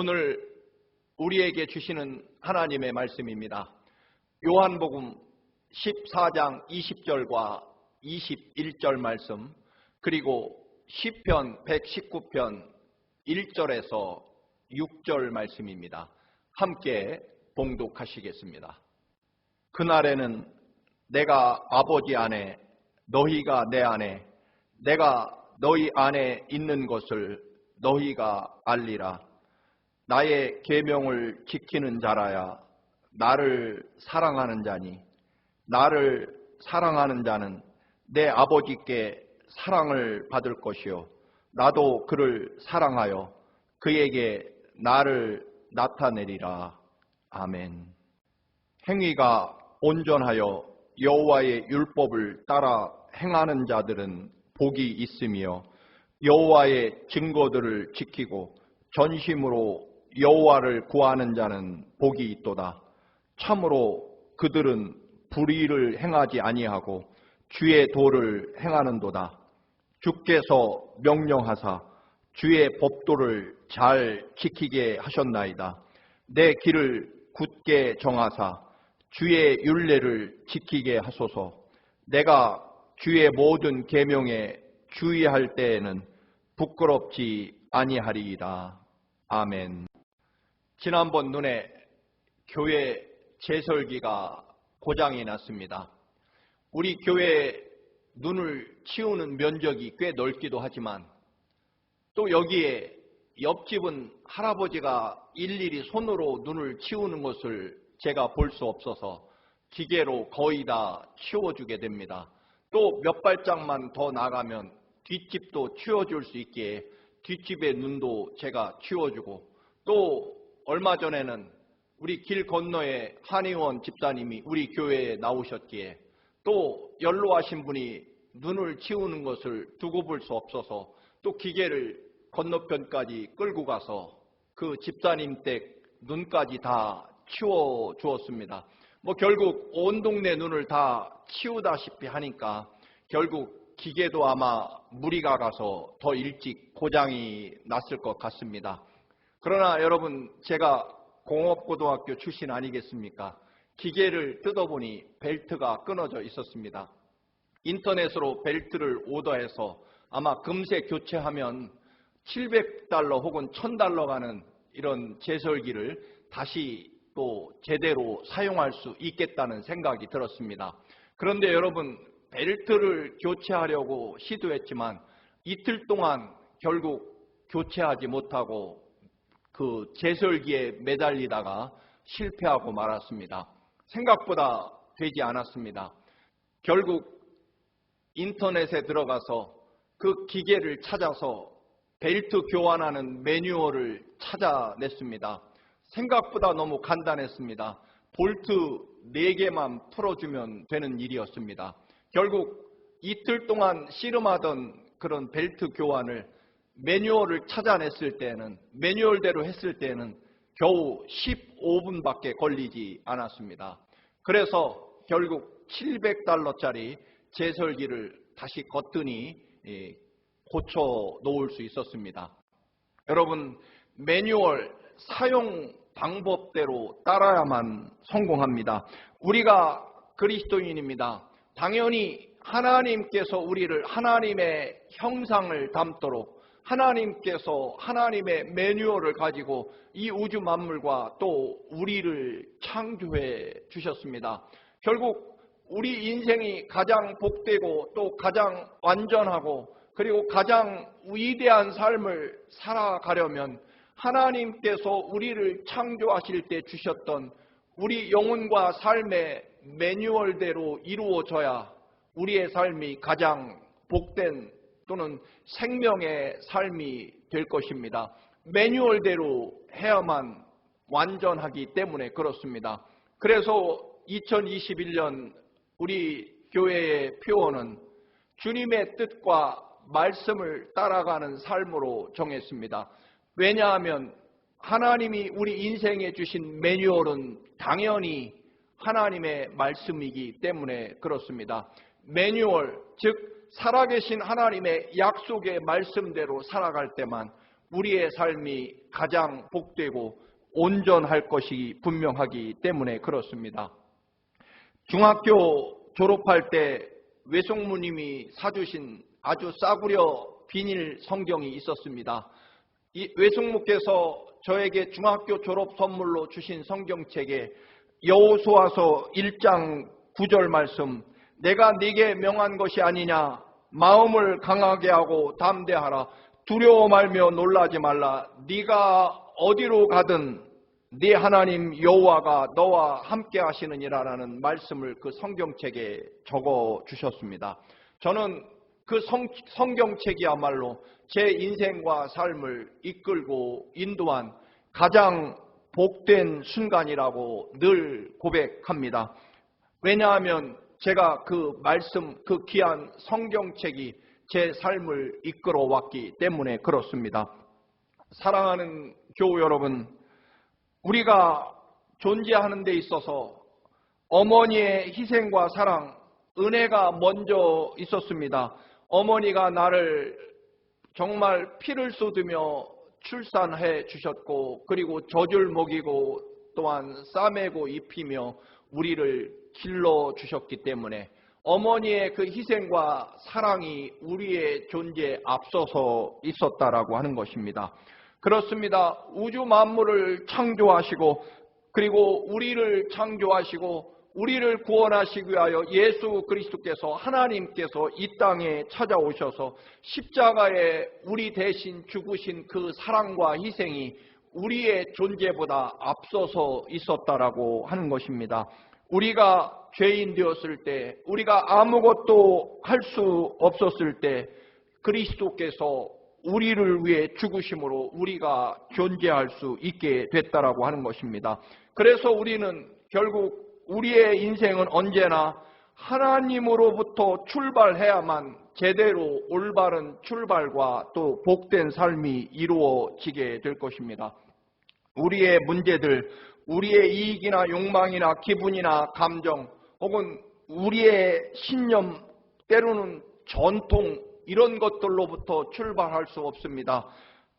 오늘 우리에게 주시는 하나님의 말씀입니다. 요한복음 14장 20절과 21절 말씀, 그리고 시편 119편 1절에서 6절 말씀입니다. 함께 봉독하시겠습니다. 그날에는 내가 아버지 안에, 너희가 내 안에, 내가 너희 안에 있는 것을 너희가 알리라. 나의 계명을 지키는 자라야 나를 사랑하는 자니, 나를 사랑하는 자는 내 아버지께 사랑을 받을 것이요 나도 그를 사랑하여 그에게 나를 나타내리라. 아멘. 행위가 온전하여 여호와의 율법을 따라 행하는 자들은 복이 있으며, 여호와의 증거들을 지키고 전심으로 여호와를 구하는 자는 복이 있도다. 참으로 그들은 불의를 행하지 아니하고 주의 도를 행하는도다. 주께서 명령하사 주의 법도를 잘 지키게 하셨나이다. 내 길을 굳게 정하사 주의 율례를 지키게 하소서. 내가 주의 모든 계명에 주의할 때에는 부끄럽지 아니하리이다. 아멘. 지난번 눈에 교회 제설기가 고장이 났습니다. 우리 교회에 눈을 치우는 면적이 꽤 넓기도 하지만, 또 여기에 옆집은 할아버지가 일일이 손으로 눈을 치우는 것을 제가 볼 수 없어서 기계로 거의 다 치워주게 됩니다. 또 몇 발짝만 더 나가면 뒷집도 치워줄 수 있기에 뒷집의 눈도 제가 치워주고, 또 얼마 전에는 우리 길 건너에 한의원 집사님이 우리 교회에 나오셨기에 또 연로하신 분이 눈을 치우는 것을 두고 볼 수 없어서 또 기계를 건너편까지 끌고 가서 그 집사님 댁 눈까지 다 치워 주었습니다. 결국 온 동네 눈을 다 치우다시피 하니까 결국 기계도 아마 무리가 가서 더 일찍 고장이 났을 것 같습니다. 그러나 여러분, 제가 공업고등학교 출신 아니겠습니까? 기계를 뜯어보니 벨트가 끊어져 있었습니다. 인터넷으로 벨트를 오더해서 아마 금세 교체하면 $700 혹은 $1000 가는 이런 제설기를 다시 또 제대로 사용할 수 있겠다는 생각이 들었습니다. 그런데 여러분, 벨트를 교체하려고 시도했지만 이틀 동안 결국 교체하지 못하고 그 제설기에 매달리다가 실패하고 말았습니다. 생각보다 되지 않았습니다. 결국 인터넷에 들어가서 그 기계를 찾아서 벨트 교환하는 매뉴얼을 찾아냈습니다. 생각보다 너무 간단했습니다. 볼트 4개만 풀어주면 되는 일이었습니다. 결국 이틀 동안 씨름하던 그런 벨트 교환을 매뉴얼을 찾아냈을 때는, 매뉴얼대로 했을 때는 겨우 15분밖에 걸리지 않았습니다. 그래서 결국 $700짜리 제설기를 다시 거뜬히 고쳐 놓을 수 있었습니다. 여러분, 매뉴얼 사용 방법대로 따라야만 성공합니다. 우리가 그리스도인입니다. 당연히 하나님께서 우리를 하나님의 형상을 담도록 하나님께서 하나님의 매뉴얼을 가지고 이 우주 만물과 또 우리를 창조해 주셨습니다. 결국 우리 인생이 가장 복되고 또 가장 완전하고 그리고 가장 위대한 삶을 살아가려면 하나님께서 우리를 창조하실 때 주셨던 우리 영혼과 삶의 매뉴얼대로 이루어져야 우리의 삶이 가장 복된 또는 생명의 삶이 될 것입니다. 매뉴얼대로 해야만 완전하기 때문에 그렇습니다. 그래서 2021년 우리 교회의 표어는 주님의 뜻과 말씀을 따라가는 삶으로 정했습니다. 왜냐하면 하나님이 우리 인생에 주신 매뉴얼은 당연히 하나님의 말씀이기 때문에 그렇습니다. 매뉴얼, 즉 살아계신 하나님의 약속의 말씀대로 살아갈 때만 우리의 삶이 가장 복되고 온전할 것이 분명하기 때문에 그렇습니다. 중학교 졸업할 때 외숙모님이 사주신 아주 싸구려 비닐 성경이 있었습니다. 이 외숙모께서 저에게 중학교 졸업 선물로 주신 성경책에 여호수아서 1장 9절 말씀, 내가 네게 명한 것이 아니냐, 마음을 강하게 하고 담대하라, 두려워 말며 놀라지 말라, 네가 어디로 가든 네 하나님 여호와가 너와 함께 하시느니라라는 말씀을 그 성경책에 적어 주셨습니다. 저는 그 성경책이야말로 제 인생과 삶을 이끌고 인도한 가장 복된 순간이라고 늘 고백합니다. 왜냐하면 제가 그 말씀, 그 귀한 성경책이 제 삶을 이끌어 왔기 때문에 그렇습니다. 사랑하는 교우 여러분, 우리가 존재하는 데 있어서 어머니의 희생과 사랑, 은혜가 먼저 있었습니다. 어머니가 나를 정말 피를 쏟으며 출산해 주셨고, 그리고 젖을 먹이고 또한 싸매고 입히며 우리를 길러 주셨기 때문에 어머니의 그 희생과 사랑이 우리의 존재에 앞서서 있었다라고 하는 것입니다. 그렇습니다. 우주 만물을 창조하시고, 그리고 우리를 창조하시고 우리를 구원하시기 위하여 예수 그리스도께서, 하나님께서 이 땅에 찾아오셔서 십자가에 우리 대신 죽으신 그 사랑과 희생이 우리의 존재보다 앞서서 있었다라고 하는 것입니다. 우리가 죄인 되었을 때, 우리가 아무것도 할 수 없었을 때 그리스도께서 우리를 위해 죽으심으로 우리가 존재할 수 있게 됐다라고 하는 것입니다. 그래서 우리는 결국 우리의 인생은 언제나 하나님으로부터 출발해야만 제대로 올바른 출발과 또 복된 삶이 이루어지게 될 것입니다. 우리의 문제들, 우리의 이익이나 욕망이나 기분이나 감정, 혹은 우리의 신념, 때로는 전통, 이런 것들로부터 출발할 수 없습니다.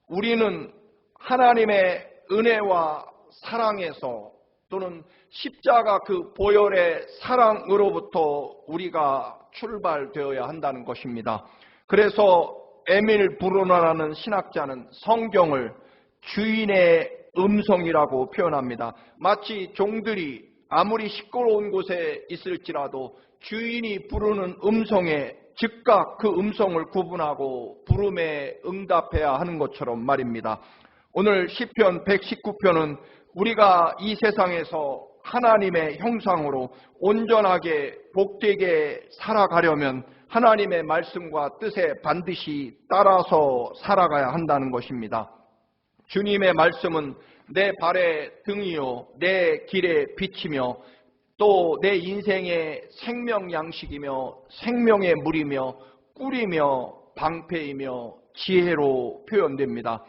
우리는 하나님의 은혜와 사랑에서, 또는 십자가 그 보혈의 사랑으로부터 우리가 출발되어야 한다는 것입니다. 그래서 에밀 브루너라는 신학자는 성경을 주인의 음성이라고 표현합니다. 마치 종들이 아무리 시끄러운 곳에 있을지라도 주인이 부르는 음성에 즉각 그 음성을 구분하고 부름에 응답해야 하는 것처럼 말입니다. 오늘 시편 119편은 우리가 이 세상에서 하나님의 형상으로 온전하게 복되게 살아가려면 하나님의 말씀과 뜻에 반드시 따라서 살아가야 한다는 것입니다. 주님의 말씀은 내 발의 등이요 내 길의 빛이며 또 내 인생의 생명 양식이며 생명의 물이며 꿀이며 방패이며 지혜로 표현됩니다.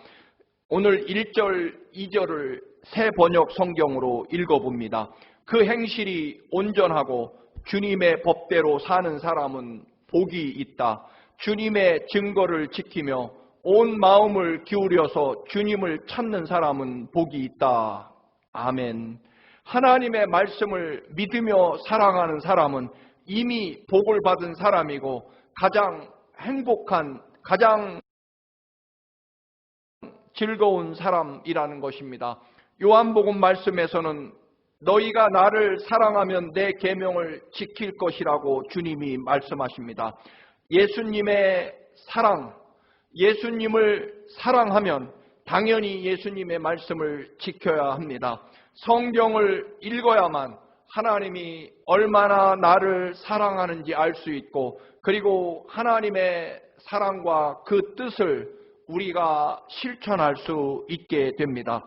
오늘 1절, 2절을 새 번역 성경으로 읽어봅니다. 그 행실이 온전하고 주님의 법대로 사는 사람은 복이 있다. 주님의 증거를 지키며 온 마음을 기울여서 주님을 찾는 사람은 복이 있다. 아멘. 하나님의 말씀을 믿으며 사랑하는 사람은 이미 복을 받은 사람이고 가장 행복한, 가장 즐거운 사람이라는 것입니다. 요한복음 말씀에서는 너희가 나를 사랑하면 내 계명을 지킬 것이라고 주님이 말씀하십니다. 예수님의 사랑, 예수님을 사랑하면 당연히 예수님의 말씀을 지켜야 합니다. 성경을 읽어야만 하나님이 얼마나 나를 사랑하는지 알 수 있고, 그리고 하나님의 사랑과 그 뜻을 우리가 실천할 수 있게 됩니다.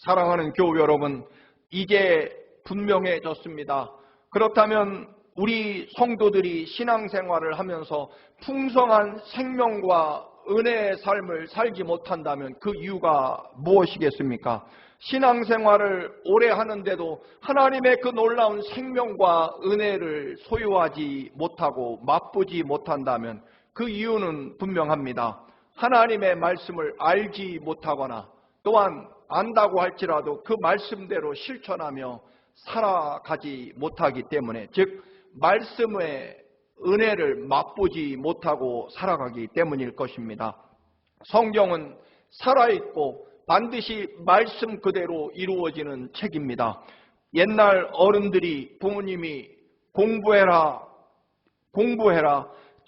사랑하는 교우 여러분, 이제 분명해졌습니다. 그렇다면 우리 성도들이 신앙생활을 하면서 풍성한 생명과 은혜의 삶을 살지 못한다면 그 이유가 무엇이겠습니까? 신앙생활을 오래 하는데도 하나님의 그 놀라운 생명과 은혜를 소유하지 못하고 맛보지 못한다면 그 이유는 분명합니다. 하나님의 말씀을 알지 못하거나 또한 안다고 할지라도 그 말씀대로 실천하며 살아가지 못하기 때문에, 즉 말씀의 은혜를 맛보지 못하고 살아가기 때문일 것입니다. 성경은 살아있고 반드시 말씀 그대로 이루어지는 책입니다. 옛날 어른들이 부모님이 공부해라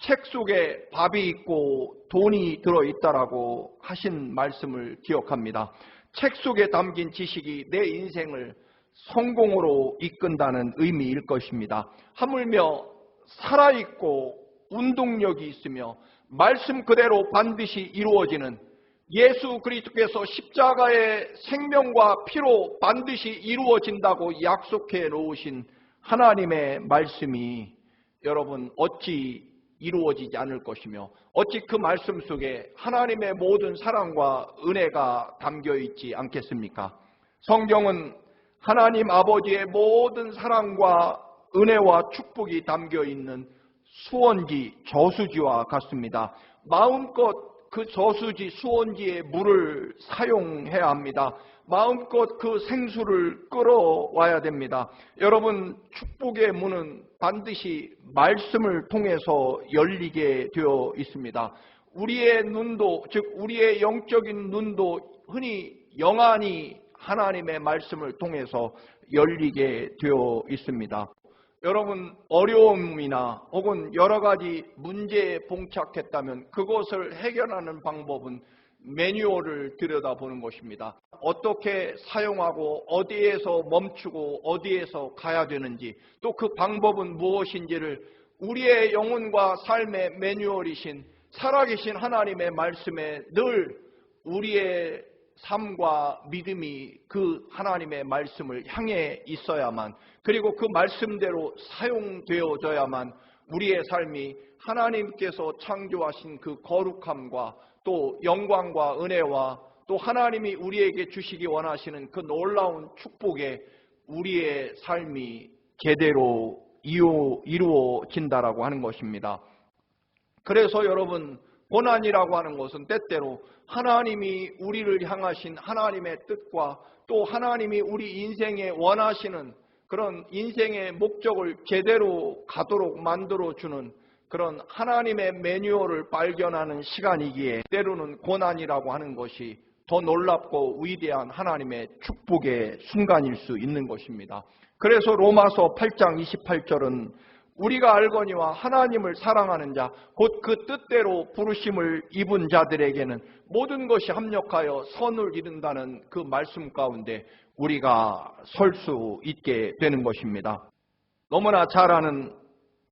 책 속에 밥이 있고 돈이 들어있다라고 하신 말씀을 기억합니다. 책 속에 담긴 지식이 내 인생을 성공으로 이끈다는 의미일 것입니다. 하물며 살아있고 운동력이 있으며 말씀 그대로 반드시 이루어지는, 예수 그리스도께서 십자가의 생명과 피로 반드시 이루어진다고 약속해 놓으신 하나님의 말씀이 여러분 어찌 이루어지지 않을 것이며, 어찌 그 말씀 속에 하나님의 모든 사랑과 은혜가 담겨 있지 않겠습니까? 성경은 하나님 아버지의 모든 사랑과 은혜와 축복이 담겨 있는 수원지, 저수지와 같습니다. 마음껏 그 저수지, 수원지의 물을 사용해야 합니다. 마음껏 그 생수를 끌어와야 됩니다. 여러분, 축복의 문은 반드시 말씀을 통해서 열리게 되어 있습니다. 우리의 눈도, 즉 우리의 영적인 눈도 흔히 영안이 하나님의 말씀을 통해서 열리게 되어 있습니다. 여러분, 어려움이나 혹은 여러 가지 문제에 봉착했다면 그것을 해결하는 방법은 매뉴얼을 들여다보는 것입니다. 어떻게 사용하고 어디에서 멈추고 어디에서 가야 되는지, 또 그 방법은 무엇인지를 우리의 영혼과 삶의 매뉴얼이신 살아계신 하나님의 말씀에 늘 우리의 삶과 믿음이 그 하나님의 말씀을 향해 있어야만, 그리고 그 말씀대로 사용되어져야만 우리의 삶이 하나님께서 창조하신 그 거룩함과 또 영광과 은혜와 또 하나님이 우리에게 주시기 원하시는 그 놀라운 축복에 우리의 삶이 제대로 이루어진다라고 하는 것입니다. 그래서 여러분, 고난이라고 하는 것은 때때로 하나님이 우리를 향하신 하나님의 뜻과 또 하나님이 우리 인생에 원하시는 그런 인생의 목적을 제대로 가도록 만들어주는 그런 하나님의 매뉴얼을 발견하는 시간이기에 때로는 고난이라고 하는 것이 더 놀랍고 위대한 하나님의 축복의 순간일 수 있는 것입니다. 그래서 로마서 8장 28절은 우리가 알거니와 하나님을 사랑하는 자, 곧 그 뜻대로 부르심을 입은 자들에게는 모든 것이 합력하여 선을 이룬다는 그 말씀 가운데 우리가 설 수 있게 되는 것입니다. 너무나 잘 아는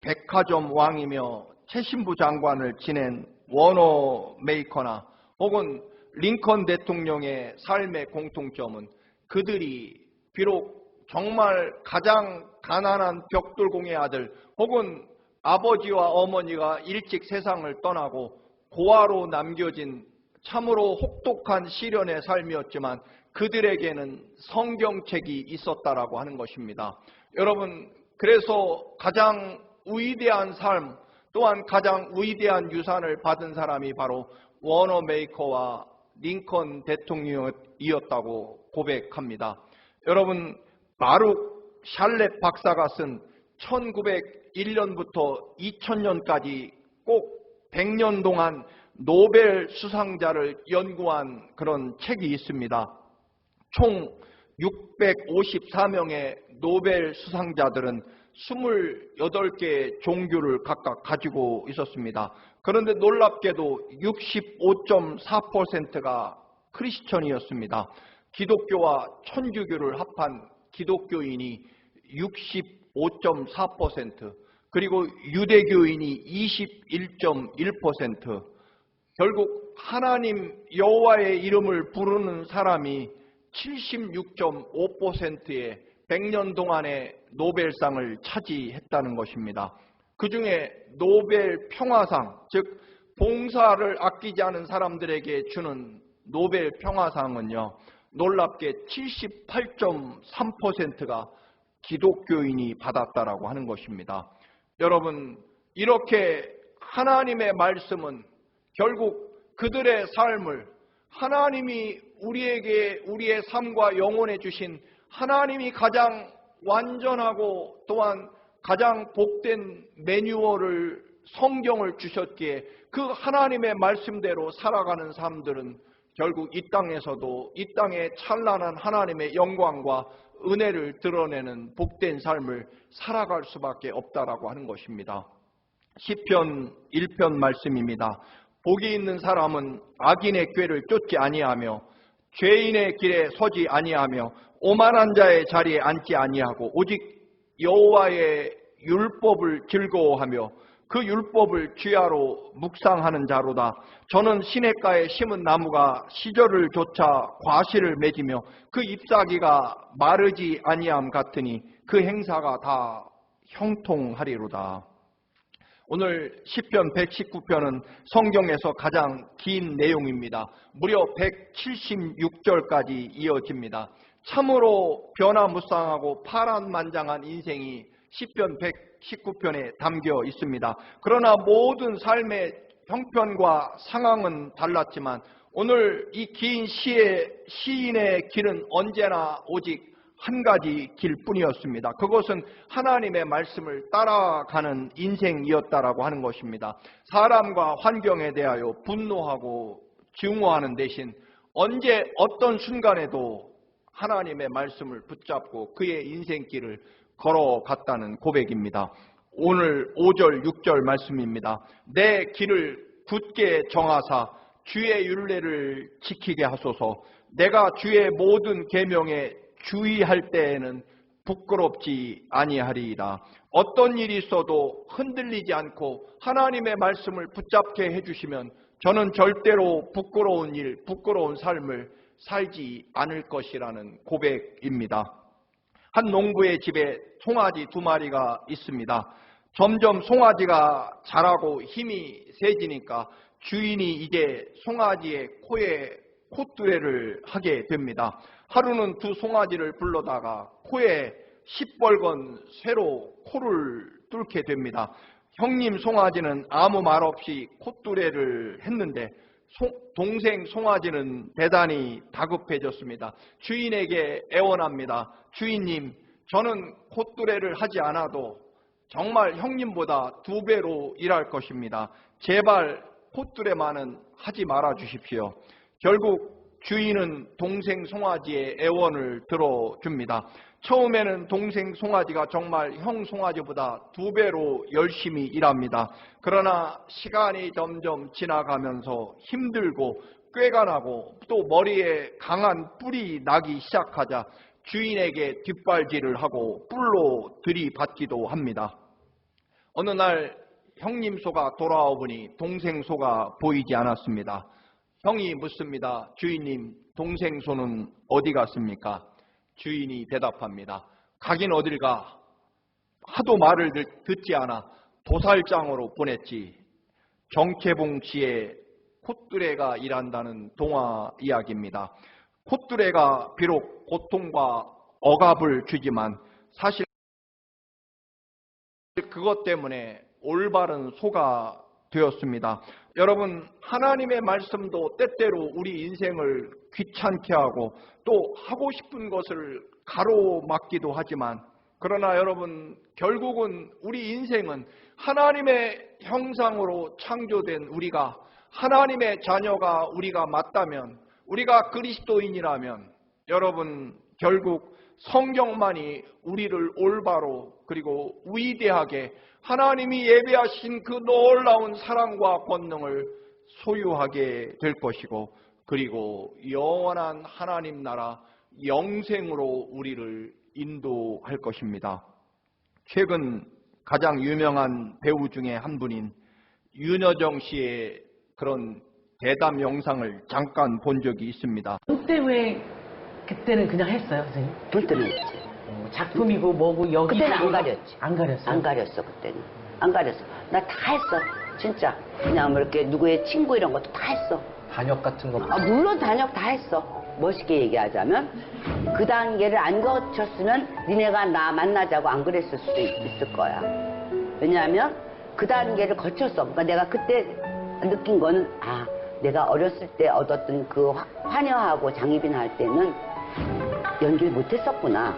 백화점 왕이며 최신부 장관을 지낸 워너 메이커나 혹은 링컨 대통령의 삶의 공통점은 그들이 비록 정말 가장 가난한 벽돌공의 아들 혹은 아버지와 어머니가 일찍 세상을 떠나고 고아로 남겨진 참으로 혹독한 시련의 삶이었지만 그들에게는 성경책이 있었다라고 하는 것입니다. 여러분, 그래서 가장 위대한 삶 또한 가장 위대한 유산을 받은 사람이 바로 워너 메이커와 링컨 대통령이었다고 고백합니다. 여러분, 바룩 샬렛 박사가 쓴 1901년부터 2000년까지 꼭 100년 동안 노벨 수상자를 연구한 그런 책이 있습니다. 총 654명의 노벨 수상자들은 28개의 종교를 각각 가지고 있었습니다. 그런데 놀랍게도 65.4%가 크리스천이었습니다. 기독교와 천주교를 합한 기독교인이 65.4%, 그리고 유대교인이 21.1%, 결국 하나님 여호와의 이름을 부르는 사람이 76.5%의 100년 동안의 노벨상을 차지했다는 것입니다. 그 중에 노벨 평화상, 즉 봉사를 아끼지 않은 사람들에게 주는 노벨 평화상은요, 놀랍게 78.3%가 기독교인이 받았다라고 하는 것입니다. 여러분, 이렇게 하나님의 말씀은 결국 그들의 삶을 하나님이 우리에게 우리의 삶과 영혼에 주신 하나님이 가장 완전하고 또한 가장 복된 매뉴얼을 성경을 주셨기에 그 하나님의 말씀대로 살아가는 사람들은 결국 이 땅에서도 이 땅의 찬란한 하나님의 영광과 은혜를 드러내는 복된 삶을 살아갈 수밖에 없다라고 하는 것입니다. 시편 1편 말씀입니다. 복이 있는 사람은 악인의 꾀를 쫓지 아니하며 죄인의 길에 서지 아니하며 오만한 자의 자리에 앉지 아니하고 오직 여호와의 율법을 즐거워하며 그 율법을 주야로 묵상하는 자로다. 저는 시냇가에 심은 나무가 시절을 조차 과실을 맺으며 그 잎사귀가 마르지 아니함 같으니 그 행사가 다 형통하리로다. 오늘 시편 119편은 성경에서 가장 긴 내용입니다. 무려 176절까지 이어집니다. 참으로 변화무쌍하고 파란만장한 인생이 시편 119편에 담겨 있습니다. 그러나 모든 삶의 형편과 상황은 달랐지만 오늘 이 긴 시인의 길은 언제나 오직 한 가지 길뿐이었습니다. 그것은 하나님의 말씀을 따라가는 인생이었다라고 하는 것입니다. 사람과 환경에 대하여 분노하고 증오하는 대신 언제 어떤 순간에도 하나님의 말씀을 붙잡고 그의 인생길을 걸어갔다는 고백입니다. 오늘 5절 6절 말씀입니다. 내 길을 굳게 정하사 주의 율례를 지키게 하소서. 내가 주의 모든 계명에 주의할 때에는 부끄럽지 아니하리이다. 어떤 일이 있어도 흔들리지 않고 하나님의 말씀을 붙잡게 해주시면 저는 절대로 부끄러운 일, 부끄러운 삶을 살지 않을 것이라는 고백입니다. 한 농부의 집에 송아지 2마리가 있습니다. 점점 송아지가 자라고 힘이 세지니까 주인이 이제 송아지의 코에 콧뚜레를 하게 됩니다. 하루는 두 송아지를 불러다가 코에 시뻘건 쇠로 코를 뚫게 됩니다. 형님 송아지는 아무 말 없이 콧뚜레를 했는데 동생 송아지는 대단히 다급해졌습니다. 주인에게 애원합니다. 주인님, 저는 콧뚜레를 하지 않아도 정말 형님보다 2배로 일할 것입니다. 제발 콧뚜레만은 하지 말아 주십시오. 결국 주인은 동생 송아지의 애원을 들어줍니다. 처음에는 동생 송아지가 정말 형 송아지보다 2배로 열심히 일합니다. 그러나 시간이 점점 지나가면서 힘들고 꾀가 나고 또 머리에 강한 뿔이 나기 시작하자 주인에게 뒷발질을 하고 뿔로 들이받기도 합니다. 어느 날 형님 소가 돌아와 보니 동생 소가 보이지 않았습니다. 형이 묻습니다. 주인님, 동생 소는 어디 갔습니까? 주인이 대답합니다. 가긴 어딜 가? 하도 말을 듣지 않아 도살장으로 보냈지. 정케봉 씨의 콧뚜레가 일한다는 동화 이야기입니다. 콧뚜레가 비록 고통과 억압을 주지만 사실 그것 때문에 올바른 소가 되었습니다. 여러분, 하나님의 말씀도 때때로 우리 인생을 귀찮게 하고 또 하고 싶은 것을 가로막기도 하지만 그러나 여러분, 결국은 우리 인생은 하나님의 형상으로 창조된 우리가 하나님의 자녀가 우리가 맞다면 우리가 그리스도인이라면 여러분, 결국 성경만이 우리를 올바로 그리고 위대하게 하나님이 예배하신 그 놀라운 사랑과 권능을 소유하게 될 것이고 그리고 영원한 하나님 나라 영생으로 우리를 인도할 것입니다. 최근 가장 유명한 배우 중에 한 분인 윤여정 씨의 그런 대담 영상을 잠깐 본 적이 있습니다. 돈 때문에 그때는 그냥 했어요, 선생님? 돈 때문에 했지. 작품이고 뭐고 여기 그때는 안 가렸지. 안 가렸어? 안 가렸어, 그때는. 안 가렸어. 나 다 했어. 진짜. 그냥 뭐 이렇게 누구의 친구 이런 것도 다 했어. 단역 같은 거. 물론 단역 다 했어. 멋있게 얘기하자면 그 단계를 안 거쳤으면 니네가 나 만나자고 안 그랬을 수도 있을 거야. 왜냐하면 그 단계를 거쳤어. 그러니까 내가 그때 느낀 거는 내가 어렸을 때 얻었던 그 화녀하고 장희빈 할 때는 연기를 못했었구나.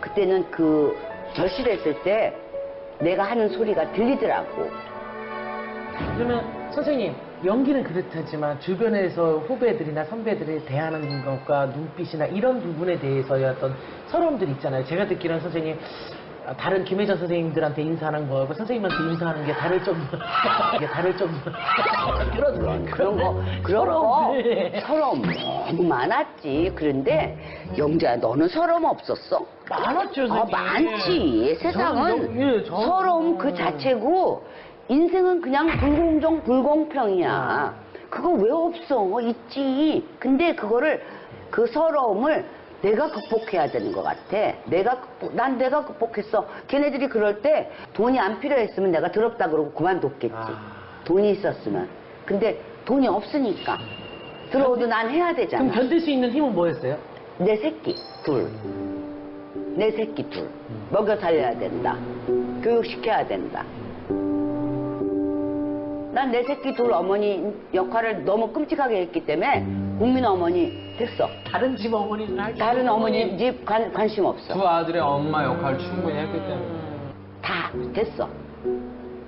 그때는 그 절실했을 때 내가 하는 소리가 들리더라고. 그러면 선생님, 연기는 그렇다지만 주변에서 후배들이나 선배들이 대하는 것과 눈빛이나 이런 부분에 대해서의 어떤 서러움들이 있잖아요. 제가 듣기로는 선생님, 다른 김혜전 선생님들한테 인사하는 거하고 선생님한테 인사하는 게 다를 정도, 그런 거 서러움 너무 많았지. 그런데 영자야, 너는 서러움 없었어? 많았죠, 선생님. 많지. 세상은 저는 서러움 그 자체고 인생은 그냥 불공정 불공평이야. 그거 왜 없어? 있지. 근데 그거를 그 서러움을 내가 극복해야 되는 것 같아. 난 내가 극복했어. 걔네들이 그럴 때 돈이 안 필요했으면 내가 더럽다 그러고 그만뒀겠지. 돈이 있었으면. 근데 돈이 없으니까. 들어오도 난 해야 되잖아. 그럼 견딜 수 있는 힘은 뭐였어요? 내 새끼 둘. 먹여 살려야 된다. 교육시켜야 된다. 난 내 새끼 둘 어머니 역할을 너무 끔찍하게 했기 때문에 국민 어머니 됐어. 다른 집 어머니는 할 다른 어머니 집 관심 없어. 두 아들의 엄마 역할을 충분히 했기 때문에. 다 됐어.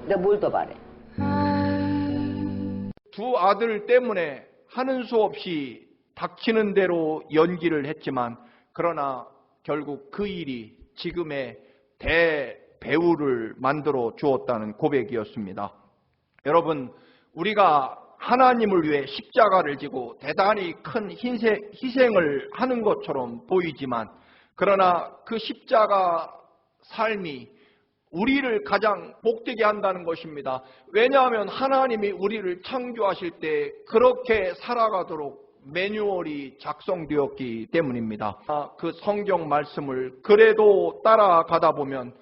내가 뭘 더 바래. 두 아들 때문에 하는 수 없이 닥치는 대로 연기를 했지만 그러나 결국 그 일이 지금의 대배우를 만들어 주었다는 고백이었습니다. 여러분, 우리가 하나님을 위해 십자가를 지고 대단히 큰 희생을 하는 것처럼 보이지만 그러나 그 십자가 삶이 우리를 가장 복되게 한다는 것입니다. 왜냐하면 하나님이 우리를 창조하실 때 그렇게 살아가도록 매뉴얼이 작성되었기 때문입니다. 그 성경 말씀을 그래도 따라가다 보면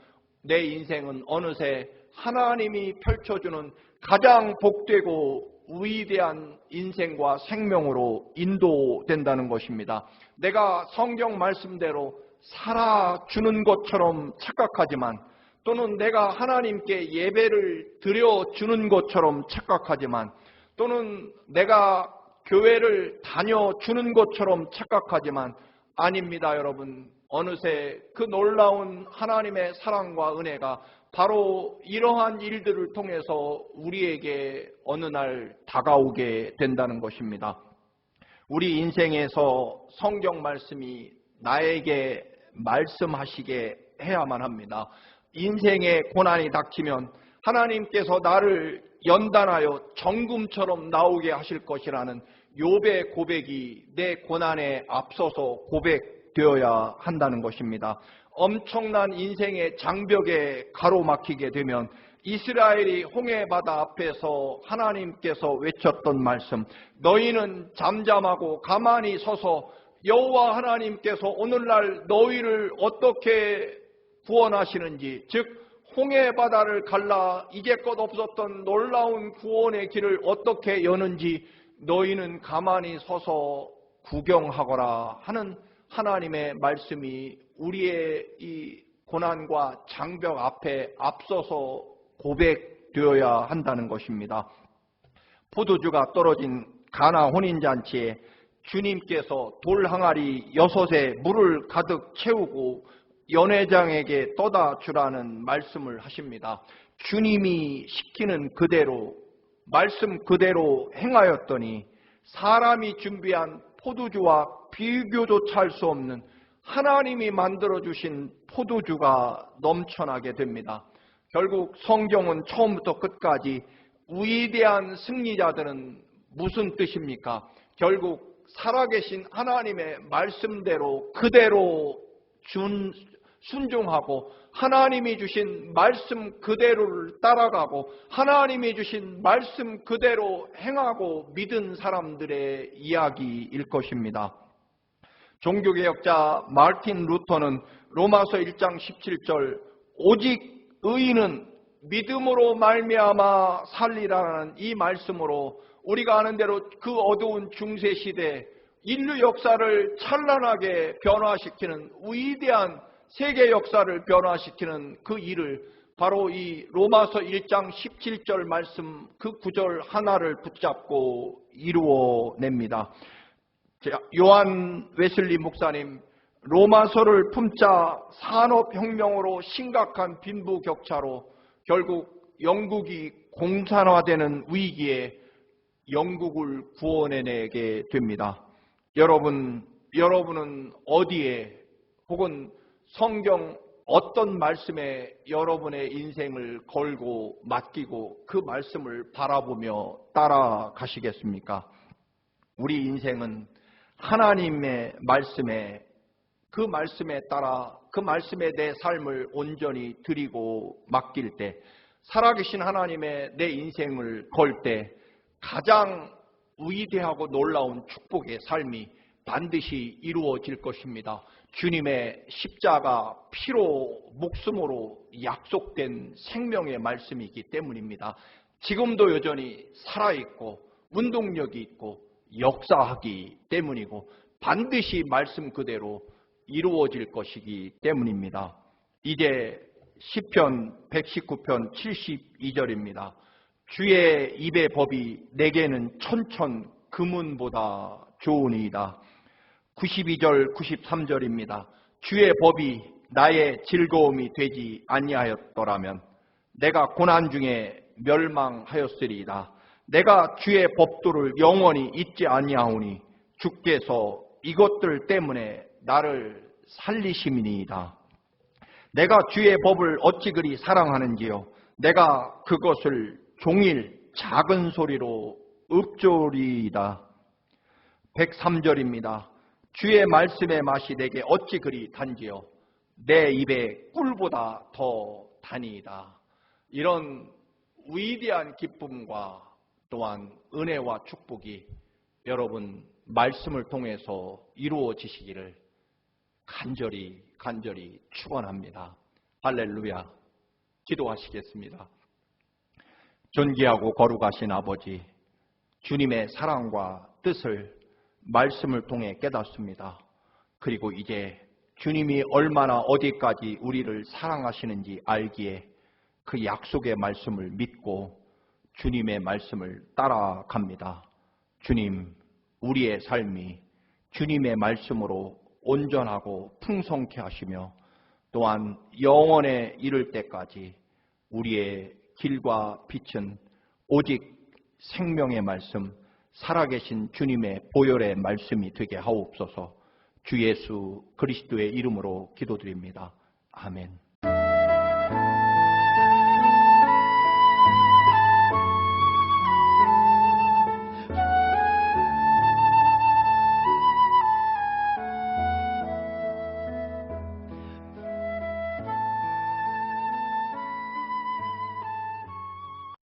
내 인생은 어느새 하나님이 펼쳐주는 가장 복되고 위대한 인생과 생명으로 인도된다는 것입니다. 내가 성경 말씀대로 살아주는 것처럼 착각하지만 또는 내가 하나님께 예배를 드려주는 것처럼 착각하지만 또는 내가 교회를 다녀주는 것처럼 착각하지만 아닙니다, 여러분. 어느새 그 놀라운 하나님의 사랑과 은혜가 바로 이러한 일들을 통해서 우리에게 어느 날 다가오게 된다는 것입니다. 우리 인생에서 성경 말씀이 나에게 말씀하시게 해야만 합니다. 인생의 고난이 닥치면 하나님께서 나를 연단하여 정금처럼 나오게 하실 것이라는 욥의 고백이 내 고난에 앞서서 고백되어야 한다는 것입니다. 엄청난 인생의 장벽에 가로막히게 되면 이스라엘이 홍해바다 앞에서 하나님께서 외쳤던 말씀, 너희는 잠잠하고 가만히 서서 여호와 하나님께서 오늘날 너희를 어떻게 구원하시는지, 즉 홍해바다를 갈라 이제껏 없었던 놀라운 구원의 길을 어떻게 여는지 너희는 가만히 서서 구경하거라 하는 하나님의 말씀이 우리의 이 고난과 장벽 앞에 앞서서 고백되어야 한다는 것입니다. 포도주가 떨어진 가나 혼인잔치에 주님께서 돌 항아리 6에 물을 가득 채우고 연회장에게 떠다 주라는 말씀을 하십니다. 주님이 시키는 그대로 말씀 그대로 행하였더니 사람이 준비한 포도주와 비교조차 할 수 없는 하나님이 만들어주신 포도주가 넘쳐나게 됩니다. 결국 성경은 처음부터 끝까지 위대한 승리자들은 무슨 뜻입니까? 결국 살아계신 하나님의 말씀대로 그대로 순종하고 하나님이 주신 말씀 그대로를 따라가고 하나님이 주신 말씀 그대로 행하고 믿은 사람들의 이야기일 것입니다. 종교개혁자 마르틴 루터는 로마서 1장 17절 오직 의인은 믿음으로 말미암아 살리라는 이 말씀으로 우리가 아는 대로 그 어두운 중세시대 인류 역사를 찬란하게 변화시키는 위대한 세계 역사를 변화시키는 그 일을 바로 이 로마서 1장 17절 말씀 그 구절 하나를 붙잡고 이루어냅니다. 요한 웨슬리 목사님, 로마서를 품자 산업혁명으로 심각한 빈부격차로 결국 영국이 공산화되는 위기에 영국을 구원해내게 됩니다. 여러분은 어디에 혹은 성경 어떤 말씀에 여러분의 인생을 걸고 맡기고 그 말씀을 바라보며 따라가시겠습니까? 우리 인생은 하나님의 말씀에 그 말씀에 따라 그 말씀에 내 삶을 온전히 드리고 맡길 때 살아계신 하나님의 내 인생을 걸 때 가장 위대하고 놀라운 축복의 삶이 반드시 이루어질 것입니다. 주님의 십자가 피로 목숨으로 약속된 생명의 말씀이기 때문입니다. 지금도 여전히 살아있고 운동력이 있고 역사하기 때문이고 반드시 말씀 그대로 이루어질 것이기 때문입니다. 이제 시편 119편 72절입니다. 주의 입의 법이 내게는 천천 금은보다 좋으니이다. 92절 93절입니다. 주의 법이 나의 즐거움이 되지 아니하였더라면 내가 고난 중에 멸망하였으리이다. 내가 주의 법도를 영원히 잊지 아니하오니 주께서 이것들 때문에 나를 살리심이니이다. 내가 주의 법을 어찌 그리 사랑하는지요. 내가 그것을 종일 작은 소리로 읊조리이다. 103절입니다. 주의 말씀의 맛이 내게 어찌 그리 단지요. 내 입에 꿀보다 더 다니이다. 이런 위대한 기쁨과 또한 은혜와 축복이 여러분 말씀을 통해서 이루어지시기를 간절히 축원합니다. 할렐루야. 기도하시겠습니다. 존귀하고 거룩하신 아버지, 주님의 사랑과 뜻을 말씀을 통해 깨닫습니다. 그리고 이제 주님이 얼마나 어디까지 우리를 사랑하시는지 알기에 그 약속의 말씀을 믿고 주님의 말씀을 따라갑니다. 주님, 우리의 삶이 주님의 말씀으로 온전하고 풍성케 하시며 또한 영원에 이를 때까지 우리의 길과 빛은 오직 생명의 말씀, 살아계신 주님의 보혈의 말씀이 되게 하옵소서. 주 예수 그리스도의 이름으로 기도드립니다. 아멘.